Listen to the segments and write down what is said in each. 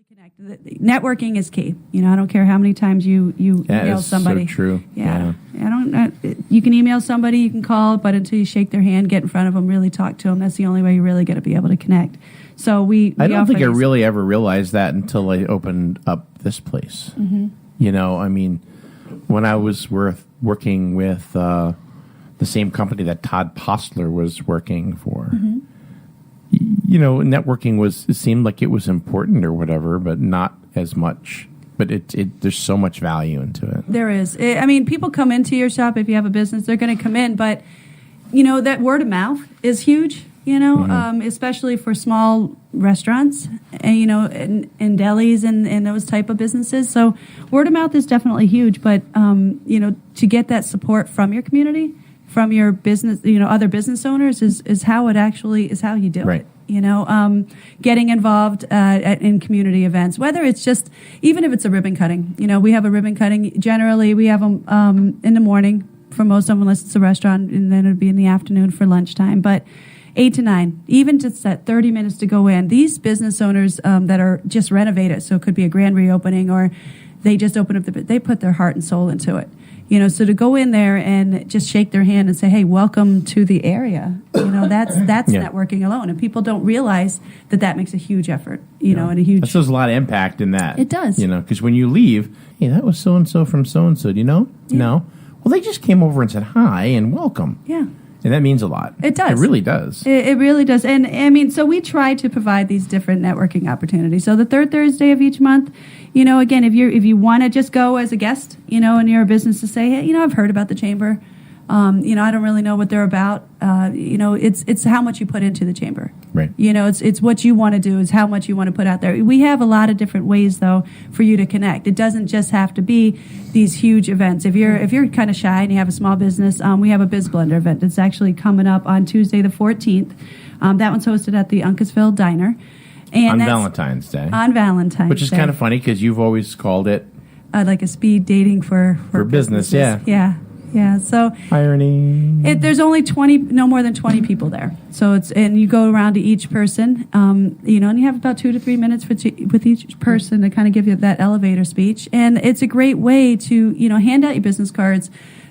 connect. Networking is key. I don't care how many times you email somebody. So true. Yeah. You can email somebody, you can call, but until you shake their hand, get in front of them, really talk to them, that's the only way you're really going to be able to connect. So I don't think I really ever realized that until I opened up this place. Mm-hmm. When I was working with the same company that Todd Postler was working for, mm-hmm. Networking it seemed like it was important or whatever, but not as much. But there's so much value into it. There is. People come into your shop if you have a business. They're going to come in, but that word of mouth is huge. Mm-hmm. Especially for small restaurants, and delis and those type of businesses. So word of mouth is definitely huge. But to get that support from your community, from your business, other business owners is how it actually is how you do right. it. Getting involved in community events, whether it's just, even if it's a ribbon cutting. We have a ribbon cutting. Generally, we have them in the morning for most of them, unless it's a restaurant, and then it would be in the afternoon for lunchtime. But 8 to 9, even just that 30 minutes to go in. These business owners that are just renovated, so it could be a grand reopening or they just open up they put their heart and soul into it. So to go in there and just shake their hand and say, "Hey, welcome to the area," that's yeah. networking alone, and people don't realize that makes a huge effort, and a huge. There's a lot of impact in that. It does, because when you leave, hey, that was so and so from so and so. Do you know? Yeah. No. Well, they just came over and said hi and welcome. Yeah. And that means a lot. It does. It really does. It really does. And so we try to provide these different networking opportunities. So the third Thursday of each month, again, if you want to just go as a guest, and you're a business, to say, hey, I've heard about the chamber. I don't really know what they're about. It's how much you put into the chamber. Right. It's what you want to do, is how much you want to put out there. We have a lot of different ways, though, for you to connect. It doesn't just have to be these huge events. If you're kind of shy and you have a small business, we have a Biz Blender event that's actually coming up on Tuesday the 14th. That one's hosted at the Uncasville Diner. And on Valentine's Day. On Valentine's Day. Which is kind of funny because you've always called it like a speed dating for business. Yeah. Yeah, so irony. There's only no more than 20 people there. So and you go around to each person, and you have about 2 to 3 minutes with each person to kind of give you that elevator speech. And it's a great way to, hand out your business cards,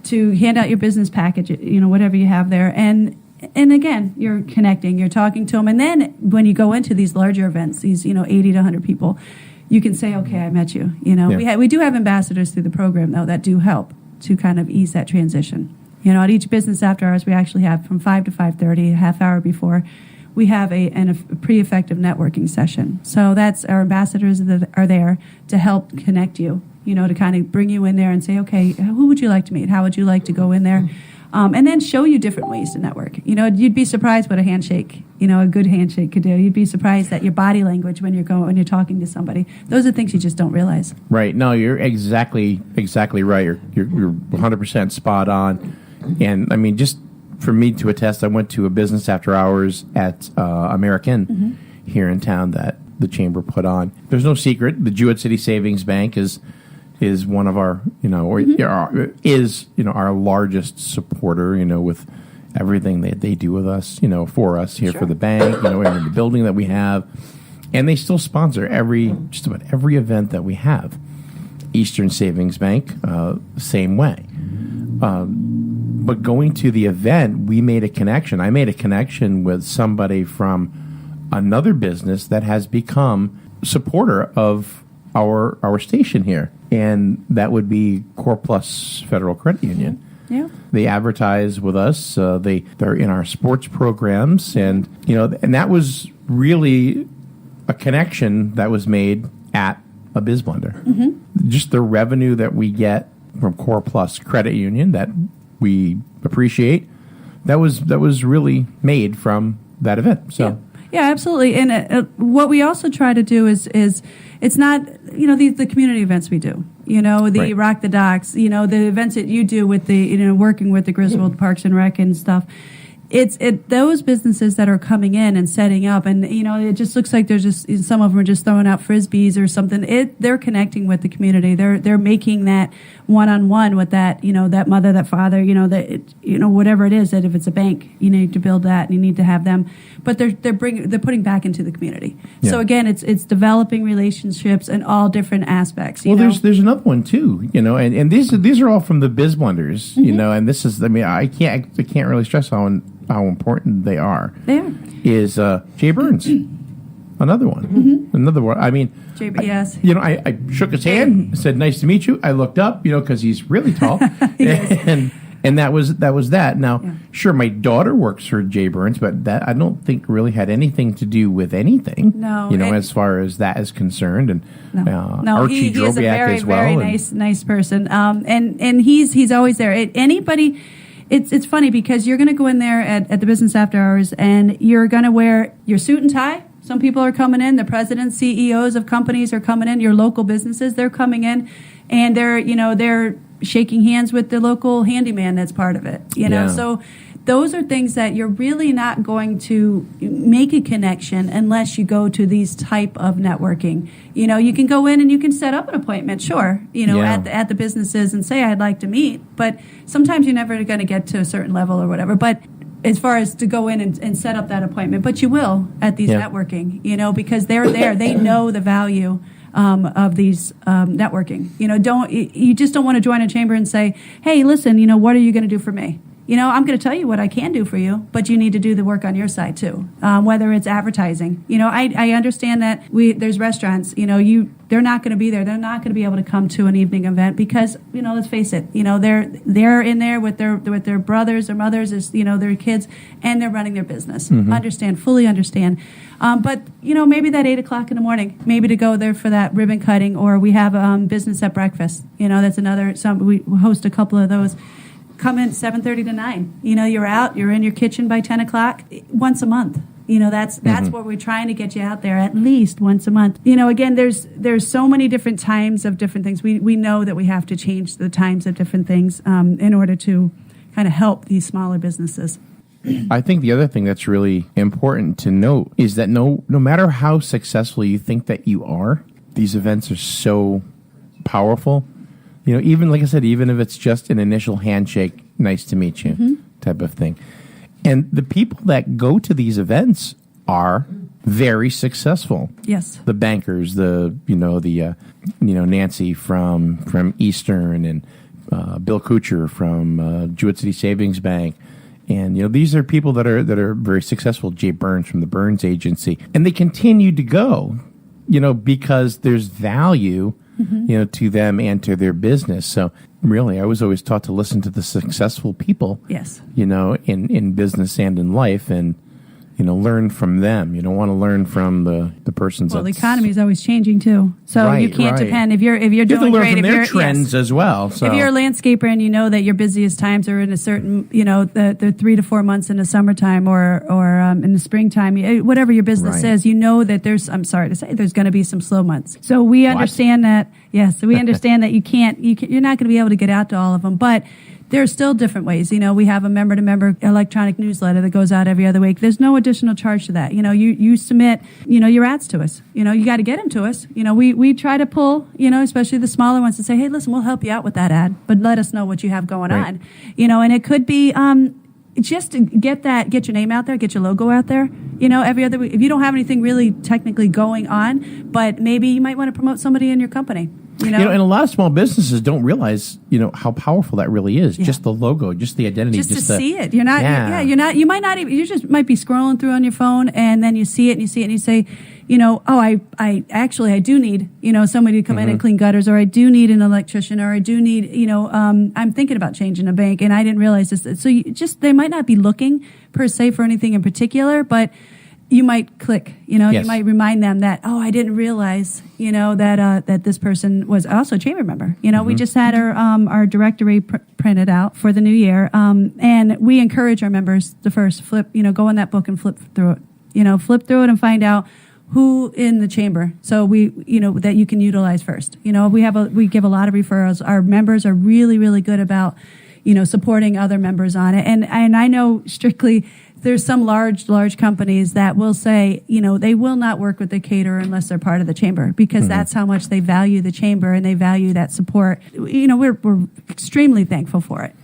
to hand out your business package, whatever you have there. And again, you're connecting, you're talking to them. And then when you go into these larger events, these, 80 to 100 people, you can say, okay, I met you. Yeah. We do have ambassadors through the program, though, that do help to kind of ease that transition. At each business after hours, we actually have from 5 to 5:30, a half hour before, we have a pre-effective networking session. So that's our ambassadors that are there to help connect you, to kind of bring you in there and say, okay, who would you like to meet? How would you like to go in there? And then show you different ways to network. You'd be surprised what a handshake, a good handshake could do. You'd be surprised at your body language when you're talking to somebody. Those are things you just don't realize. Right. No, you're exactly right. You're 100% spot on. And just for me to attest, I went to a business after hours at American mm-hmm. here in town that the chamber put on. There's no secret. The Jewett City Savings Bank is one of our, mm-hmm. our largest supporter, with everything that they do with us, for us here. Sure. For the bank, in the building that we have. And they still sponsor just about every event that we have. Eastern Savings Bank, same way. But going to the event, we made a connection. I made a connection with somebody from another business that has become a supporter of our station here. And that would be Core Plus Federal Credit Union. Yeah. They advertise with us. They're in our sports programs, and and that was really a connection that was made at a Biz Blender. Mm-hmm. Just the revenue that we get from Core Plus Credit Union that we appreciate, that was really made from that event. So. Yeah, absolutely. And what we also try to do is it's not, the community events we do, right. Rock the Docks, the events that you do with the, working with the Griswold Parks and Rec and stuff. it's those businesses that are coming in and setting up, and it just looks like there's just some of them are just throwing out frisbees or something. They're connecting with the community. They're making that one-on-one with that that mother, that father, whatever it is. That if it's a bank, you need to build that, and you need to have them. But they're putting back into the community. Yeah. So again, it's developing relationships in all different aspects. Well, there's another one too, and these are all from the biz blenders, and this is, I can't really stress how important they are. They are. Is Jay Burns, another one, another one. I mean, yes. I shook his hand, said nice to meet you. I looked up, because he's really tall, and that was that. Now, sure, my daughter works for Jay Burns, but that I don't think really had anything to do with anything. No, as far as that is concerned, and Archie he is a very, as well, very nice person, and he's always there. Anybody. It's funny because you're going to go in there at the business after hours, and you're going to wear your suit and tie. Some people are coming in. The presidents, CEOs of companies are coming in. Your local businesses, they're coming in, and they're shaking hands with the local handyman that's part of it. So those are things that you're really not going to make a connection unless you go to these type of networking. You can go in and you can set up an appointment, sure, at the businesses and say, I'd like to meet. But sometimes you're never going to get to a certain level or whatever. But as far as to go in and set up that appointment, but you will at these networking, because they're there. They know the value of these networking. You just don't want to join a chamber and say, hey, listen, what are you going to do for me? I'm going to tell you what I can do for you, but you need to do the work on your side too. Whether it's advertising, I understand that there's restaurants, they're not going to be there. They're not going to be able to come to an evening event because, let's face it, they're in there with their brothers or mothers, their kids, and they're running their business. Fully understand. But maybe that 8:00 in the morning, maybe to go there for that ribbon cutting, or we have business at breakfast. That's another. We host a couple of those. Come in 7:30 to 9. You're out. You're in your kitchen by 10 o'clock once a month. That's what we're trying to get you out there at least once a month. Again, there's so many different times of different things. We know that we have to change the times of different things in order to kind of help these smaller businesses. I think the other thing that's really important to note is that no matter how successful you think that you are, these events are so powerful. Even like I said, even if it's just an initial handshake, nice to meet you type of thing. And the people that go to these events are very successful. Yes. The bankers, Nancy from Eastern, and Bill Kuchar from Jewett City Savings Bank. And these are people that are very successful. Jay Burns from the Burns Agency, and they continue to go, because there's value, to them and to their business. So really, I was always taught to listen to the successful people. Yes. In business and in life, and learn from them. You don't want to learn from the person's. Well, the economy is always changing too, so you can't depend. If you're doing you have to learn great, from their trends as well. So if you're a landscaper and you know that your busiest times are in a certain, the 3 to 4 months in the summertime or in the springtime, whatever your business is, that there's. I'm sorry to say, there's going to be some slow months. So we understand that. Yes, so we understand that you're not going to be able to get out to all of them, but there are still different ways. We have a member-to-member electronic newsletter that goes out every other week. There's no additional charge to that. You submit, your ads to us. You got to get them to us. We try to pull, especially the smaller ones, to say, hey, listen, we'll help you out with that ad, but let us know what you have going on. And it could be just to get your name out there, get your logo out there. Every other week. If you don't have anything really technically going on, but maybe you might want to promote somebody in your company. And a lot of small businesses don't realize, how powerful that really is. Yeah. Just the logo, just the identity, just to see it. You're not. Yeah. You're not. You might not even. You just might be scrolling through on your phone, and then you see it, and you say, I do need, somebody to come in and clean gutters, or I do need an electrician, or I do need, I'm thinking about changing a bank, and I didn't realize this. So they might not be looking per se for anything in particular, but you might click, you might remind them that, I didn't realize, that this person was also a chamber member. We just had our directory printed out for the new year. And we encourage our members to first go in that book and flip through it, flip through it and find out who in the chamber. So that you can utilize first. We give a lot of referrals. Our members are really, really good about, supporting other members on it. And I know strictly there's some large companies that will say, they will not work with the caterer unless they're part of the chamber, because that's how much they value the chamber and they value that support. We're extremely thankful for it,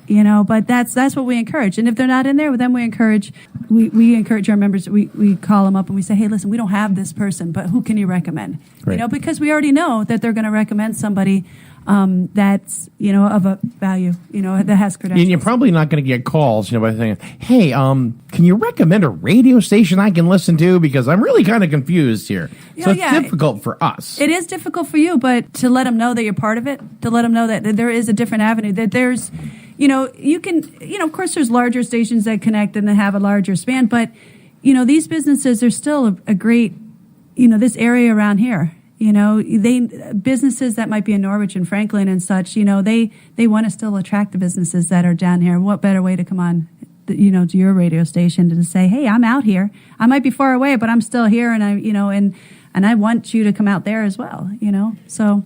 but that's what we encourage. And if they're not in there, then we encourage our members. We call them up and we say, hey, listen, we don't have this person, but who can you recommend? Right. Because we already know that they're going to recommend somebody that's of a value, that has credentials. And you're probably not going to get calls, by saying, "Hey, can you recommend a radio station I can listen to? Because I'm really kind of confused here." So it's difficult for us. It is difficult for you, but to let them know that you're part of it, to let them know that there is a different avenue, that there's, you can, of course, there's larger stations that connect and that have a larger span, but these businesses are still a great, this area around here. Businesses that might be in Norwich and Franklin and such, they want to still attract the businesses that are down here. What better way to come on, to your radio station to say, hey, I'm out here. I might be far away, but I'm still here, and I want you to come out there as well. So